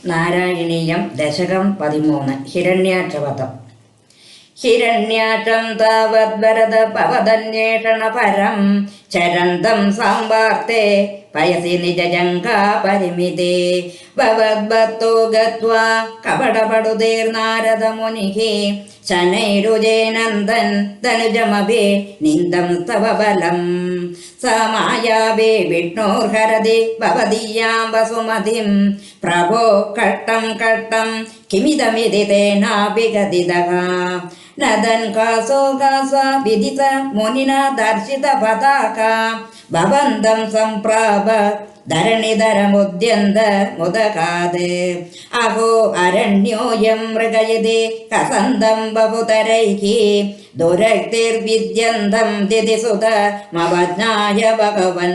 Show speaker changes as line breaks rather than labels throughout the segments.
നാരായണീയം ദശകം 13 ഹിരണ്യാക്ഷവധം. ഹിരണ്യാക്ഷം താവദ്ഭരത ഭവതന്വേഷണ പരം ചരന്തം സാമ്പാർത്തെ പയസി നിജജങ്കാ പരിമിതേ ഭവദ്ഭക്തോ ഗത്വാ കപടപടുതീർനാരദ മുനിഃ ശനൈരുജേനന്ദൻ ധനുജമഭി നിന്ദം തവ ബലം സമായാവേ വിഷ്ണോർഹരതി ഭവദീയാം വസുമതിം പ്രഭോ കട്ടം കട്ടം കിമിതമിതി തേനാഭിഗതിതഃ നദൻ കാസോ കാസ വിദിത മുനിനാ ദർശിത പതാക ഭവന്തം സംപ്രാപ ധരണിധരമുദ്യന്ത മുദകാത് അഹോ അരണ്യോയം മൃഗയതി കസന്തം ബഹുതരൈഃ ദുരക്തിർവിദ്യന്തം ദിതിസുത മവജ്ഞായ ഭഗവൻ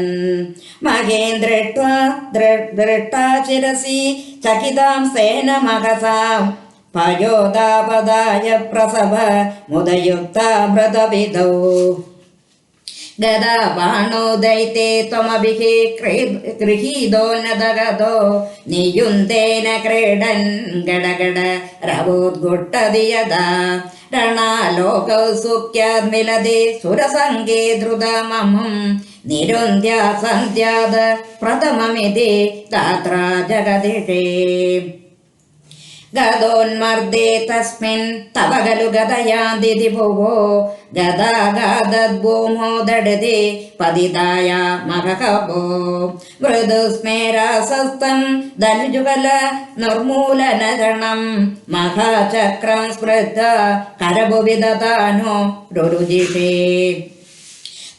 മഹേന്ദ്രഷ്ട്വാ ദൃഷ്ടാ ശിരസി ചകിതാം സേനമഹസാം പയോദാപദായ പ്രസവ മുദയുക്ത വ്രതവിധൗ ഗദാപാണോ ദൈതേ ത്വമഭിഃ ഗൃഹീതോ നദഗതോ നിയുന്തേന ക്രീഡൻ ഗടഗട രവോദ്ഘുട്ടതി യദാ രണാലോകൗ സുഖ്യാദ്മിലതി സുരസംഗേ ദ്രുതമമും നിരുന്ധ്യ സന്ധ്യാദ പ്രഥമമിതി താത്ര ജഗദിഷേ ഗദോന്മർദ്ദേ തസ്മിൻ തവ ഖലു ഗദയാന്തിതി ഭുവോ ഗദാഗാദദ്ഭൂമോ ദടതി പതിതായ മഹകപോ മൃദുസ്മേരാസസ്തം ധനുജുഗല നിർമൂലനഗണം മഹാചക്രം സ്മൃത കരഭുവിദധാനോ രുരുജിഷേ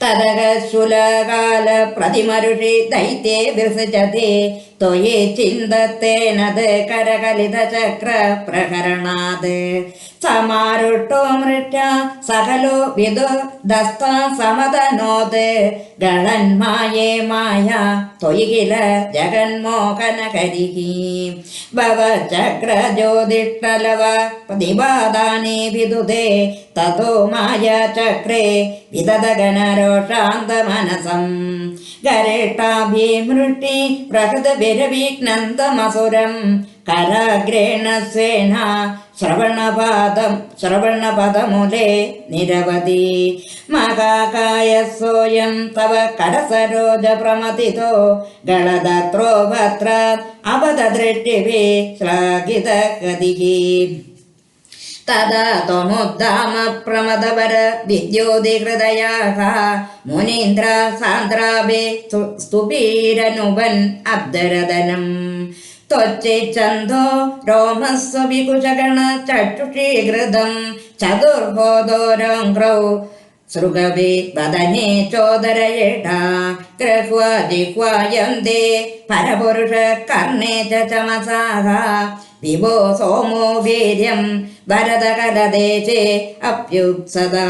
തദഗശൂലകാല പ്രതിമരുഷി ദൈത്യേ വിസൃജതി ത്വയി ചിന്തത്തേനത് കരകലിത ചക്ര പ്രഹരണാത് സമാരുഷ്ടോ മൃത്യ സകലോ വിദു ദസ്ത സമതനോത് ഗളന്മായേ മായ ത്വയി കില ജഗന്മോഹനകരിഃ ഭവ ചക്ര ജ്യോതിഷ്ഠലവ പ്രതിപാദാനി വിദുതേ തതോ മായ ചക്രേ വിദദഗനരോഷാന്തമനസം ഗരേട്ടാഭിമൃഷ്ടി പ്രഹൃതവിരവിഘ്നന്തമസുരം കരാഗ്രേണ സ്വേന ശ്രവണപദമൂലേ നിരവധി മഹാകായ സോയം തവ കരസരോജ പ്രമതിതോ ഗളദത്രോ ഭത്ര അപദൃഷ്ടിഭി ശ്ലാഘിത ഗതിഃ തദാ ത്വമുദ്ധാമ പ്രമദവര വിദ്യോതിഹൃദയാഃ മുനീന്ദ്ര സാന്ദ്രാഭി സ്തുപീരനുവൻ അബ്ദരദനം ത്വച്ചിച്ഛന്തോ രോമസ്വവികുശഗണ ചക്ഷുഷീകൃതം ചതുർബോധോരംഘ്രൗ സൃഗവി വദനേ ചോദരയേഷ ഗൃഹ്വാ ജിഹ്വായന്തേ പരപുരുഷ കർണേ ച ചമസാഃ വിഭോ സോമോ വീര്യം ഭരതകലദേശേ അപ്യുത്സദാ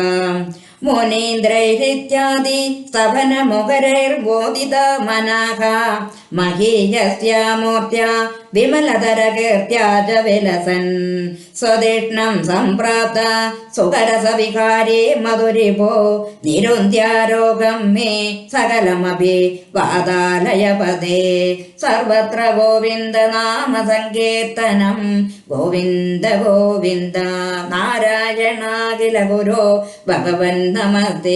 മുനീന്ദ്രൈരിത്യാദി സ്തവനമുഖരൈർബോധിത മനാഃ മഹീയസ്യ മൂർത്യാ വിമലതരകീർത്യാ ച വിലസൻ സ്വദിഷ്ണം സംപ്രാപ്ത സുഖരസവികാരേ മധുരിഭോ നിരുന്ധ്യാരോഗം മേ സകലമഭി വാതാലയപദേ സർവത്ര ഗോവിന്ദ നാമ സങ്കീർത്തനം ഗോവിന്ദ ഗോവിന്ദ നാരായണാഖില ഗുരോ ഭഗവൻ നമസ്തേ.